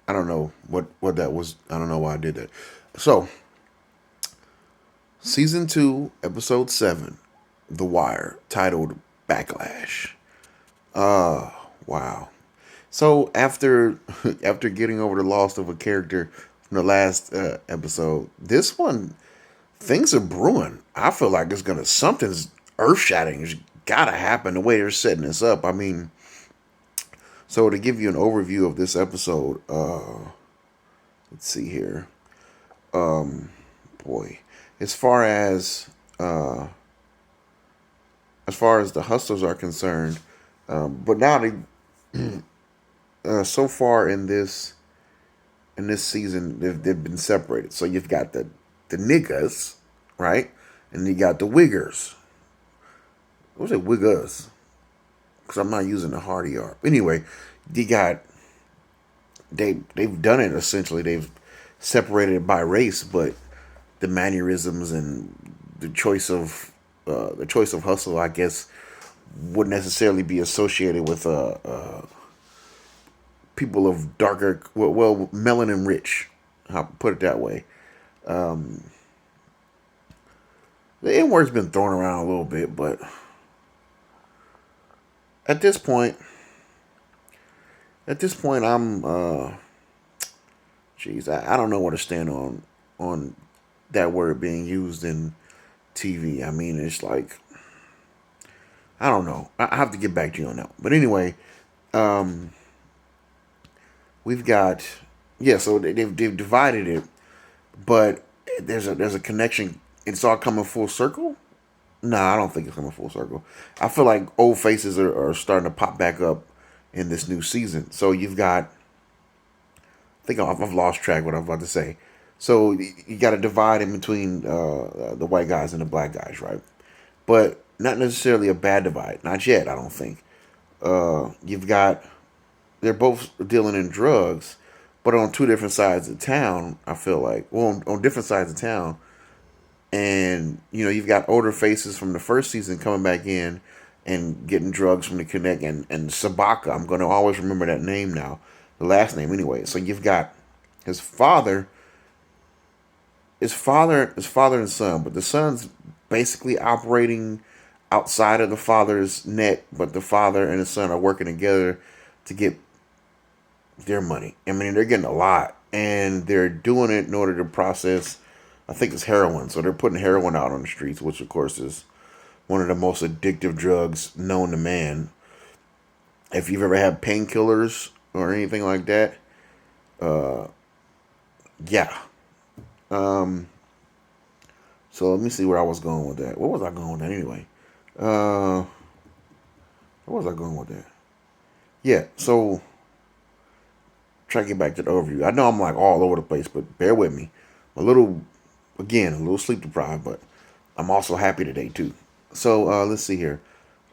I don't know what that was. I don't know why I did that. So, season 2, episode 7, The Wire, titled Backlash. Wow. So after getting over the loss of a character from the last episode, this one things are brewing. I feel like it's gonna something's earth shattering. It's gotta happen the way they're setting this up. I mean, so to give you an overview of this episode, let's see here. Boy, as far as uh, as far as the hustlers are concerned, but now they so far in this season they've been separated. So you've got the niggas, right, and you got the wiggers. What was it, wiggers? Because I'm not using the hardy R. Anyway, you got they've done it essentially. They've separated it by race, but the mannerisms and the choice of hustle, I guess, wouldn't necessarily be associated with people of darker, well, melanin rich. I'll put it that way. The N word's been thrown around a little bit, but at this point, I'm, geez, I don't know where to stand on that word being used in TV. I mean, it's like I don't know. I have to get back to you on that. But anyway, um, we've got yeah. So they've divided it, but there's a connection. It's all coming full circle. No, I don't think it's coming full circle. I feel like old faces are starting to pop back up in this new season. So you've got, I think I've lost track of what I'm about to say. So you got to divide in between the white guys and the black guys, right? But not necessarily a bad divide. Not yet, I don't think. You've got, they're both dealing in drugs, but on two different sides of town, I feel like. Well, on different sides of town. And you've got older faces from the first season coming back in and getting drugs from the Connect and Sabaka. I'm going to always remember that name now, the last name anyway. So you've got his father, his father and son, but the son's basically operating outside of the father's net, but the father and the son are working together to get their money. I mean, they're getting a lot, and they're doing it in order to process. I think it's heroin, so they're putting heroin out on the streets, which of course is one of the most addictive drugs known to man. If you've ever had painkillers or anything like that, yeah. Um, so let me see where I was going with that. Where was I going with that anyway? Uh, where was I going with that? Yeah. So try to get back to the overview. I know I'm like all over the place, but bear with me. A little sleep deprived, but I'm also happy today too. So let's see here.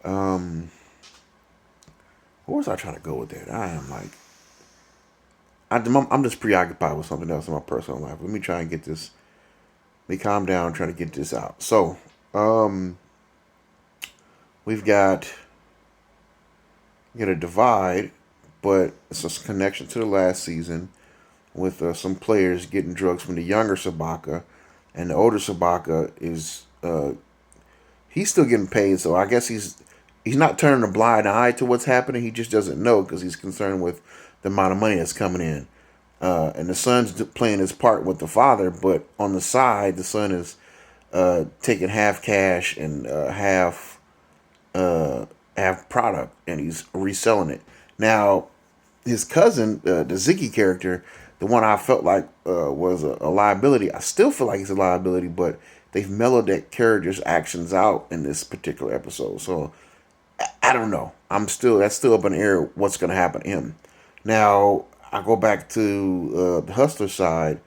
Um, where was I trying to go with that? I am like, I'm just preoccupied with something else in my personal life. Let me try and get this. Let me calm down, try to get this out. So, um, we've got a divide, but it's a connection to the last season with some players getting drugs from the younger Sabaka, and the older Sabaka is he's still getting paid. So I guess he's not turning a blind eye to what's happening. He just doesn't know because he's concerned with the amount of money that's coming in. And the son's playing his part with the father, but on the side, the son is taking half cash and half product, and he's reselling it. Now, his cousin, the Ziggy character, the one I felt like was a liability. I still feel like he's a liability, but they've mellowed that character's actions out in this particular episode. So I don't know. That's still up in the air. What's going to happen to him? Now I go back to the Hustler side.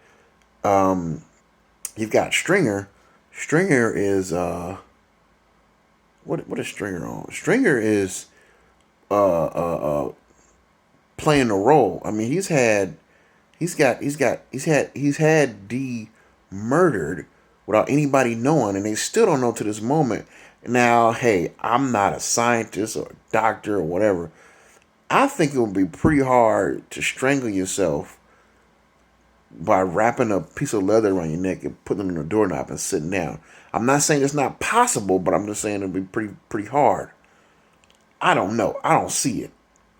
You've got Stringer. Stringer is what is Stringer on? Stringer is uh, uh, uh, playing a role. I mean, he's had D murdered without anybody knowing, and they still don't know to this moment. Now, hey, I'm not a scientist or a doctor or whatever. I think it would be pretty hard to strangle yourself by wrapping a piece of leather around your neck and putting them in a doorknob and sitting down. I'm not saying it's not possible, but I'm just saying it'll be pretty hard. I don't know. I don't see it.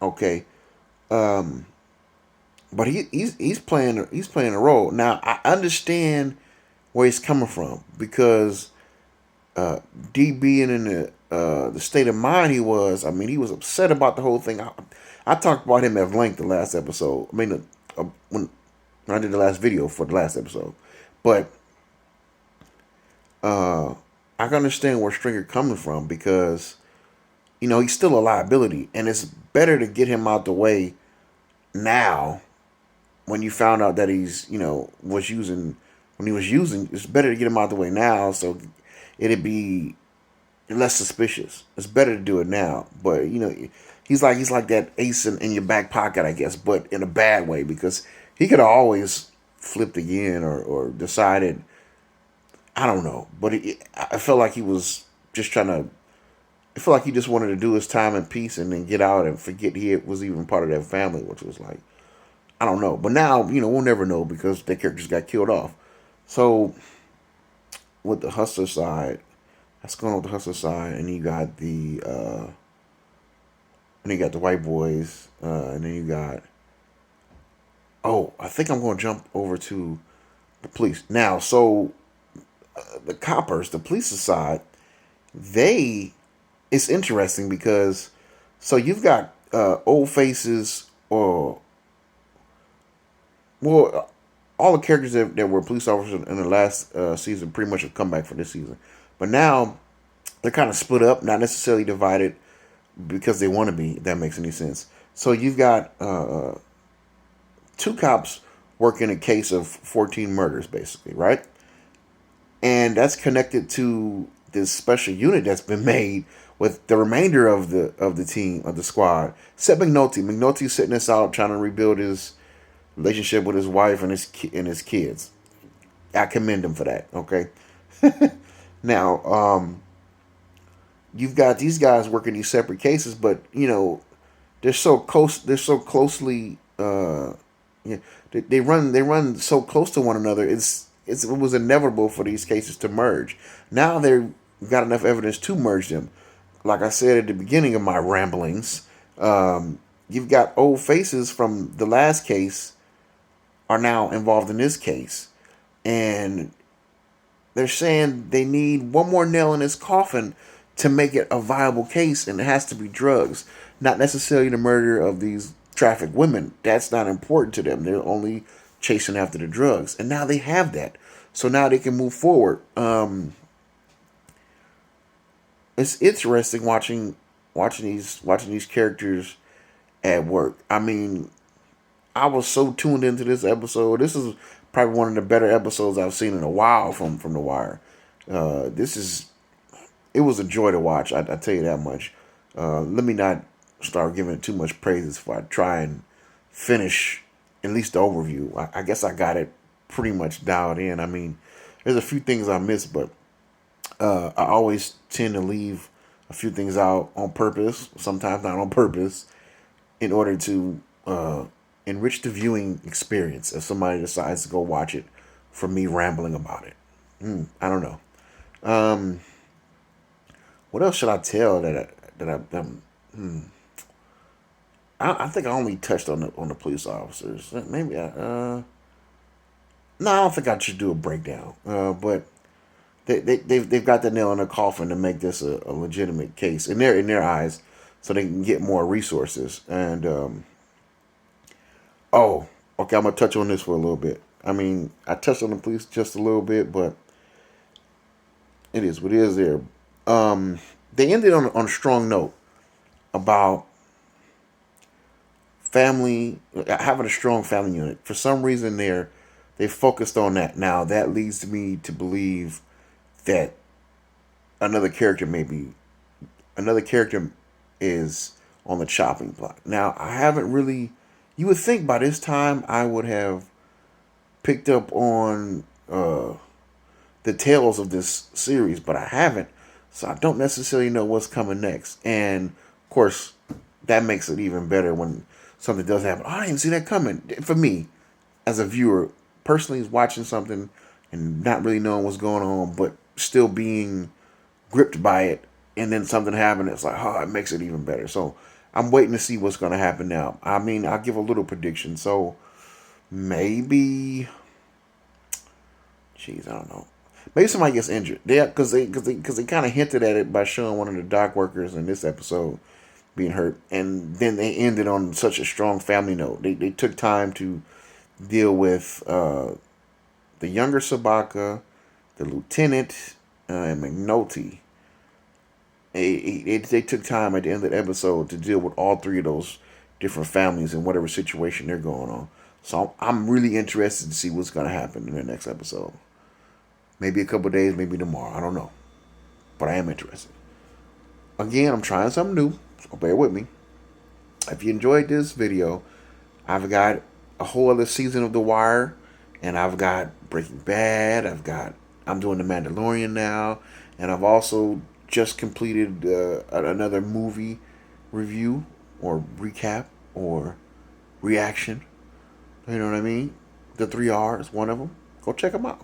Okay. But he's playing a role. Now I understand where he's coming from because D being in the state of mind he was. I mean, he was upset about the whole thing. I talked about him at length the last episode. I mean, when I did the last video for the last episode, but I can understand where Stringer coming from because he's still a liability, and it's better to get him out the way now. When you found out that was using, when he was using, it's better to get him out the way now, so it'd be less suspicious. It's better to do it now, but he's like that ace in your back pocket, I guess, but in a bad way because he could have always flipped again or decided. I don't know, but I felt like he was just trying to. I feel like he just wanted to do his time in peace and then get out and forget he was even part of that family, which was like, I don't know. But now, we'll never know because their characters got killed off. So, with the Hustler side, that's going on with the Hustler side, and you got the white boys, and then you got. Oh, I think I'm going to jump over to the police now. So, the coppers, the police side, they. It's interesting because, so you've got old faces or well, all the characters that were police officers in the last season pretty much have come back for this season. But now they're kind of split up, not necessarily divided because they want to be, if that makes any sense. So you've got two cops working a case of 14 murders, basically, right? And that's connected to this special unit that's been made with the remainder of the team, of the squad. Except McNulty. McNulty's sitting this out trying to rebuild his relationship with his wife and his kids. I commend him for that. Okay. Now, you've got these guys working these separate cases, but they're so close. They're so closely. Yeah, they run so close to one another. It was inevitable for these cases to merge. Now they've got enough evidence to merge them. Like I said at the beginning of my ramblings, you've got old faces from the last case are now involved in this case. And they're saying they need one more nail in his coffin to make it a viable case, and it has to be drugs. Not necessarily the murder of these trafficked women. That's not important to them. They're only chasing after the drugs. And now they have that. So now they can move forward. It's interesting watching these characters at work. I mean, I was so tuned into this episode. This is probably one of the better episodes I've seen in a while from The Wire. It was a joy to watch. I tell you that much. Let me not start giving it too much praises before I try and finish at least the overview. I guess I got it pretty much dialed in. I mean, there's a few things I missed, but I always tend to leave a few things out on purpose, sometimes not on purpose, in order to enrich the viewing experience if somebody decides to go watch it from me rambling about it. I don't know. What else should I tell I think I only touched on the police officers. Maybe no, I don't think I should do a breakdown. But they've got the nail in the coffin to make this a legitimate case in their eyes, so they can get more resources. And oh, okay, I'm gonna touch on this for a little bit. I mean, I touched on the police just a little bit, but it is what it is. There, they ended on a strong note about family, having a strong family unit. For some reason, they focused on that. Now that leads me to believe that another character is on the chopping block. Now I haven't really. You would think by this time I would have picked up on the tales of this series, but I haven't. So I don't necessarily know what's coming next. And of course, that makes it even better when something does happen. Oh, I didn't see that coming. For me, as a viewer, personally is watching something and not really knowing what's going on, but still being gripped by it, and then something happened. It's like, oh, it makes it even better. So I'm waiting to see what's going to happen now. I mean, I'll give a little prediction. So maybe, jeez, I don't know. Maybe somebody gets injured. Yeah, because they kind of hinted at it by showing one of the dock workers in this episode being hurt, and then they ended on such a strong family note. They took time to deal with the younger Sabaka, the lieutenant, and McNulty. They took time at the end of the episode to deal with all three of those different families and whatever situation they're going on. So I'm really interested to see what's going to happen in the next episode. Maybe a couple days, maybe tomorrow. I don't know. But I am interested. Again, I'm trying something new, so bear with me. If you enjoyed this video, I've got a whole other season of The Wire, and I've got Breaking Bad. I'm doing The Mandalorian now, and I've also just completed another movie review or recap or reaction. You know what I mean? The 3 R's, one of them. Go check them out.